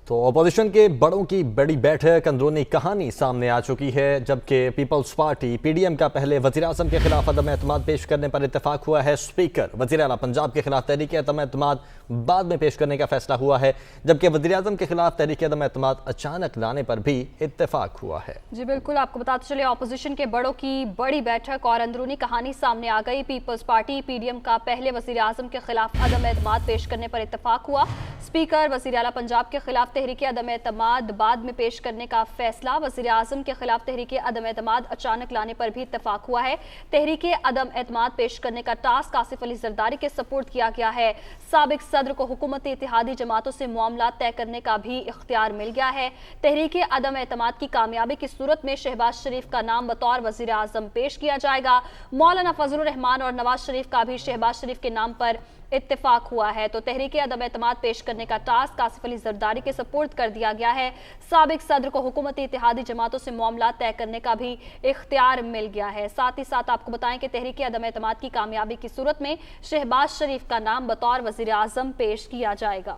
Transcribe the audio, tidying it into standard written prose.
تو اپوزیشن کے بڑوں کی بڑی بیٹھک، اندرونی کہانی سامنے آ چکی ہے، جبکہ Peoples Party P D M کا پہلے وزیراعظم کے خلاف عدم اعتماد پیش کرنے پر اتفاق ہوا ہے۔ اسپیکر وزیر اعلیٰ پنجاب کے خلاف تحریک عدم اعتماد بعد میں پیش کرنے کا فیصلہ ہوا ہے، جبکہ وزیراعظم کے خلاف تحریک عدم اعتماد اچانک لانے پر بھی اتفاق ہوا ہے۔ جی بالکل، آپ کو بتاتے چلے اپوزیشن کے بڑوں کی بڑی بیٹھک اور اندرونی کہانی سامنے آ گئی۔ Peoples Party P D M کا پہلے وزیراعظم کے خلاف عدم اعتماد پیش کرنے پر اتفاق ہوا۔ اسپیکر وزیر اعلیٰ پنجاب کے خلاف تحریک عدم اعتماد بعد میں پیش کرنے کا فیصلہ، وزیراعظم کے خلاف تحریک عدم اعتماد اچانک لانے پر بھی اتفاق ہوا ہے۔ تحریک عدم اعتماد پیش کرنے کا ٹاسک آصف علی زرداری کے سپورٹ کیا گیا ہے۔ سابق صدر کو حکومتی اتحادی جماعتوں سے معاملات طے کرنے کا بھی اختیار مل گیا ہے۔ تحریک عدم اعتماد کی کامیابی کی صورت میں شہباز شریف کا نام بطور وزیر اعظم پیش کیا جائے گا۔ مولانا فضل الرحمان اور نواز شریف کا بھی شہباز شریف کے نام پر اتفاق ہوا ہے، تو تحریک عدم اعتماد پیش کرنے کا ٹاسک آصف علی زرداری کے سپورٹ کر دیا گیا ہے۔ سابق صدر کو حکومتی اتحادی جماعتوں سے معاملات طے کرنے کا بھی اختیار مل گیا ہے۔ ساتھ ہی ساتھ آپ کو بتائیں کہ تحریک عدم اعتماد کی کامیابی کی صورت میں شہباز شریف کا نام بطور وزیر اعظم پیش کیا جائے گا۔